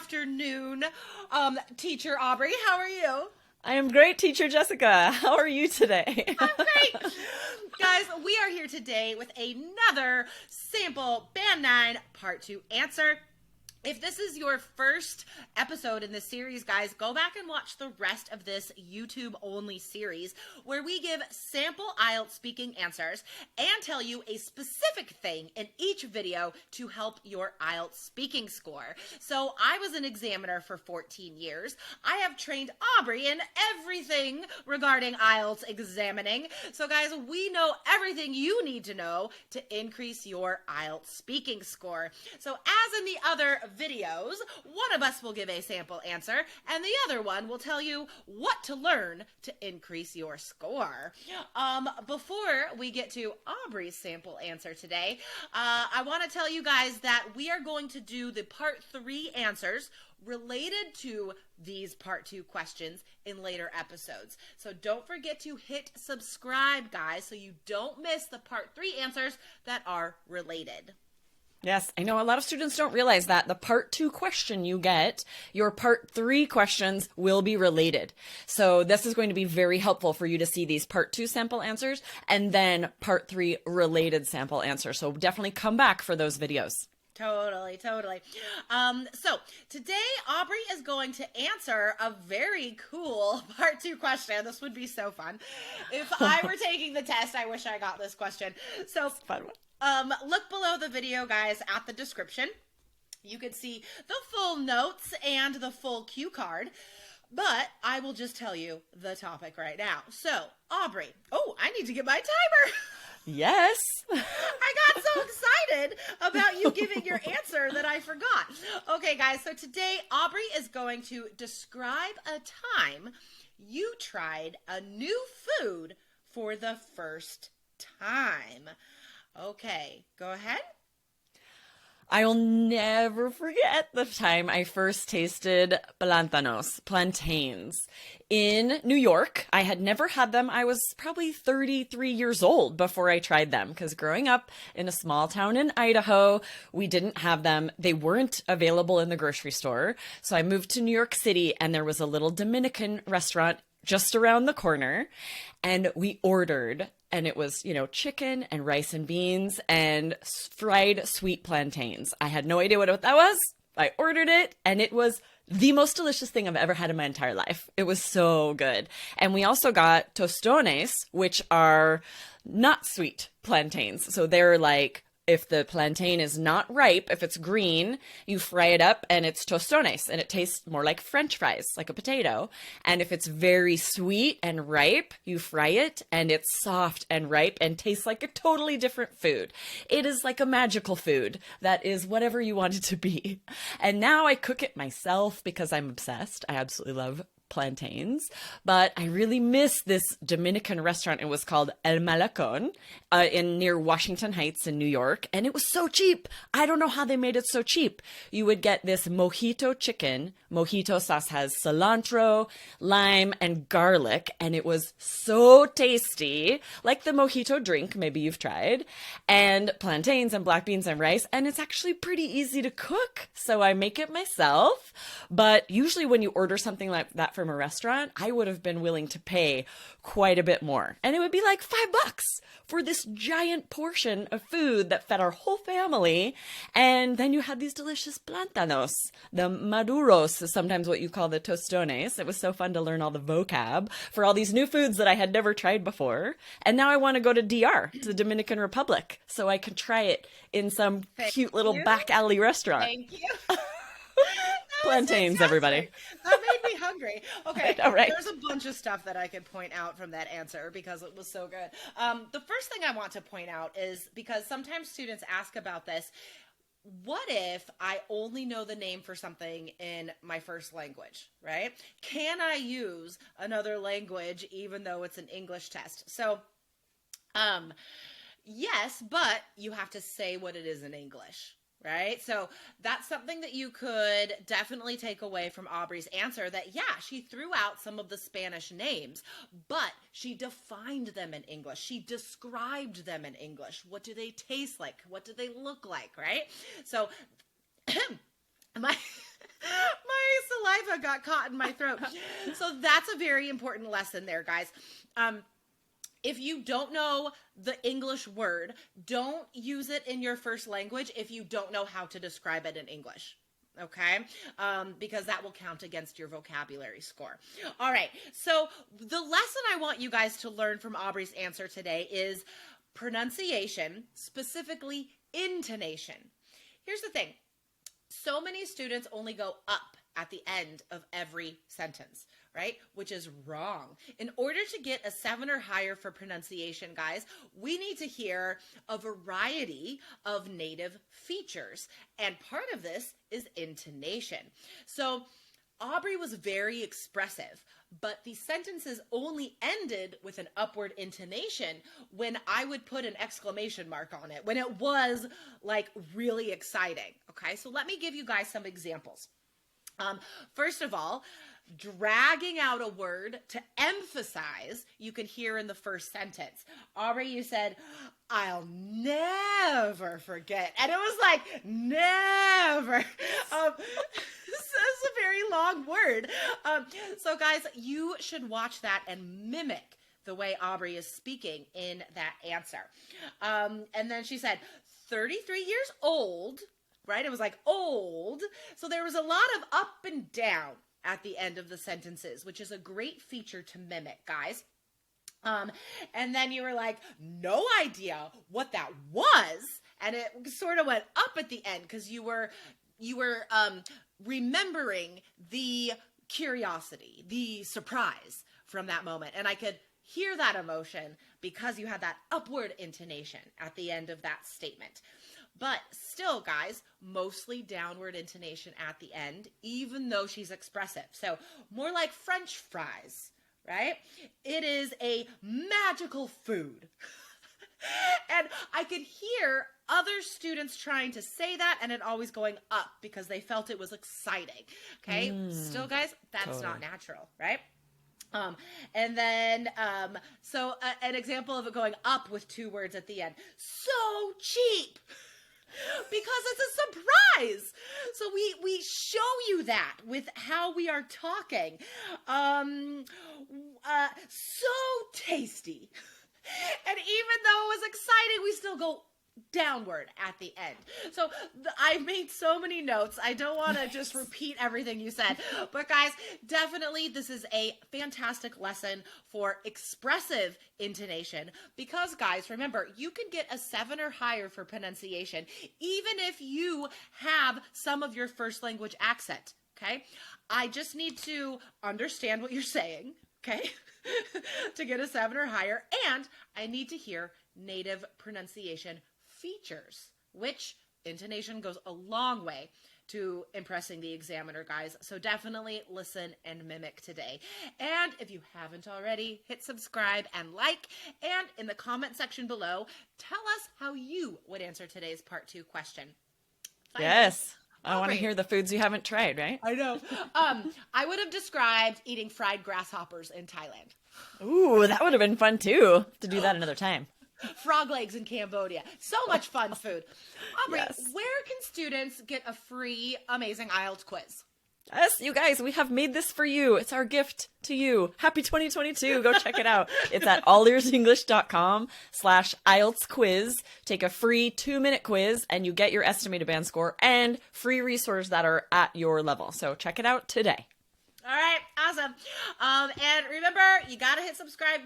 afternoon, Teacher Aubrey. How are you? I am great, Teacher Jessica. How are you today? I'm great. Guys, we are here today with another sample Band 9 Part 2 answer. If this is your first episode in this series, guys, go back and watch the rest of this YouTube-only series where we give sample IELTS speaking answers and tell you a specific thing in each video to help your IELTS speaking score. So I was an examiner for 14 years. I have trained Aubrey in everything regarding IELTS examining. So guys, we know everything you need to know to increase your IELTS speaking score. So as in the other videos, one of us will give a sample answer and the other one will tell you what to learn to increase your score. Before we get to Aubrey's sample answer today, I want to tell you guys that we are going to do the part 3 answers related to these part 2 questions in later episodes. So don't forget to hit subscribe, guys, so you don't miss the part 3 answers that are related. Yes, I know a lot of students don't realize that the part 2 question you get, your part 3 questions will be related. So this is going to be very helpful for you to see these part 2 sample answers and then part 3 related sample answers. So definitely come back for those videos. Totally. So today Aubrey is going to answer a very cool part 2 question. This would be so fun. If I were taking the test, I wish I got this question. So Fun one. Look below the video, guys, at the description. You can see the full notes and the full cue card, but I will just tell you the topic right now. So, Aubrey, I need to get my timer. Yes. I got so excited about you giving your answer that I forgot. Okay, guys, so today Aubrey is going to describe a time you tried a new food for the first time. Okay, go ahead. I'll never forget the time I first tasted plantains, in New York. I had never had them. I was probably 33 years old before I tried them because growing up in a small town in Idaho, we didn't have them. They weren't available in the grocery store. So I moved to New York City and there was a little Dominican restaurant just around the corner and we ordered. And it was, chicken and rice and beans and fried sweet plantains. I had no idea what that was. I ordered it and it was the most delicious thing I've ever had in my entire life. It was so good. And we also got tostones, which are not sweet plantains. So they're like, if the plantain is not ripe, if it's green, you fry it up and it's tostones and it tastes more like French fries, like a potato. And if it's very sweet and ripe, you fry it and it's soft and ripe and tastes like a totally different food. It is like a magical food that is whatever you want it to be. And now I cook it myself because I'm obsessed. I absolutely love plantains, but I really miss this Dominican restaurant. It was called El Malacon near Washington Heights in New York, and it was so cheap. I don't know how they made it so cheap. You would get this mojito chicken. Mojito sauce has cilantro, lime, and garlic, and it was so tasty, like the mojito drink, maybe you've tried, and plantains and black beans and rice, and it's actually pretty easy to cook, so I make it myself. But usually when you order something like that from a restaurant, I would have been willing to pay quite a bit more. And it would be like $5 for this giant portion of food that fed our whole family. And then you had these delicious plantanos. The maduros is sometimes what you call the tostones. It was so fun to learn all the vocab for all these new foods that I had never tried before. And now I want to go to DR, to the Dominican Republic, so I can try it in some cute little back alley restaurant. Thank you. Plantains, everybody. That made me hungry. Okay, I know, right? There's a bunch of stuff that I could point out from that answer because it was so good. The first thing I want to point out is because sometimes students ask about this, what if I only know the name for something in my first language, right? Can I use another language even though it's an English test? So, yes, but you have to say what it is in English. Right? So that's something that you could definitely take away from Aubrey's answer, that, yeah, she threw out some of the Spanish names, but she defined them in English. She described them in English. What do they taste like? What do they look like? Right? So my saliva got caught in my throat. So that's a very important lesson there, guys. If you don't know the English word, don't use it in your first language if you don't know how to describe it in English. Okay? Because that will count against your vocabulary score. All right. So the lesson I want you guys to learn from Aubrey's answer today is pronunciation, specifically intonation. Here's the thing. So many students only go up at the end of every sentence, right? Which is wrong. In order to get a 7 or higher for pronunciation, guys, we need to hear a variety of native features. And part of this is intonation. So Aubrey was very expressive, but the sentences only ended with an upward intonation when I would put an exclamation mark on it, when it was like really exciting. Okay, so let me give you guys some examples. First of all, dragging out a word to emphasize, you can hear in the first sentence. Aubrey, you said, I'll never forget. And it was like, never. This is a very long word. So guys, you should watch that and mimic the way Aubrey is speaking in that answer. And then she said, 33 years old, right? It was like old. So there was a lot of up and down at the end of the sentences, which is a great feature to mimic, guys. And then you were like, no idea what that was. And it sort of went up at the end because you were remembering the curiosity, the surprise from that moment. And I could hear that emotion because you had that upward intonation at the end of that statement. But still, guys, mostly downward intonation at the end, even though she's expressive. So more like French fries, right? It is a magical food. And I could hear other students trying to say that and it always going up because they felt it was exciting. Okay. Still, guys, that's not natural, right? And then, so an example of it going up with 2 words at the end. So cheap. Because it's a surprise. So we show you that with how we are talking. So tasty. And even though it was exciting, we still go downward at the end. So I made so many notes. I don't want to just repeat everything you said. But guys, definitely this is a fantastic lesson for expressive intonation because guys, remember, you can get a 7 or higher for pronunciation even if you have some of your first language accent, okay? I just need to understand what you're saying, okay? To get a 7 or higher, and I need to hear native pronunciation features, which intonation goes a long way to impressing the examiner, guys. So definitely listen and mimic today. And if you haven't already, hit subscribe and like, and in the comment section below, tell us how you would answer today's part 2 question. Finally, yes. I want to Aubrey. hear the foods you haven't tried, right? I know. I would have described eating fried grasshoppers in Thailand. Ooh, that would have been fun too, to do that another time. Frog legs in Cambodia. So much fun food. Aubrey, Yes. where can students get a free Amazing IELTS quiz? Yes, you guys, we have made this for you. It's our gift to you. Happy 2022. Go check it out. It's at allearsenglish.com/IELTS quiz. Take a free 2-minute quiz and you get your estimated band score and free resources that are at your level. So check it out today. All right, awesome. And remember, you got to hit subscribe,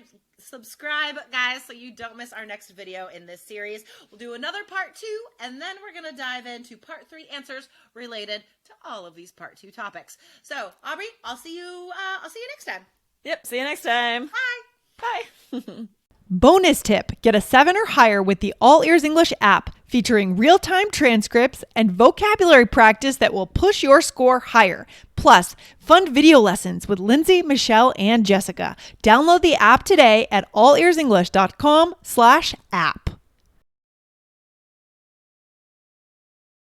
guys, so you don't miss our next video in this series. We'll do another part 2, and then we're going to dive into part 3 answers related to all of these part 2 topics. So, Aubrey, I'll see you next time. Yep, see you next time. Bye. Bye. Bonus tip, get a 7 or higher with the All Ears English app featuring real-time transcripts and vocabulary practice that will push your score higher. Plus, fun video lessons with Lindsay, Michelle, and Jessica. Download the app today at allearsenglish.com/app.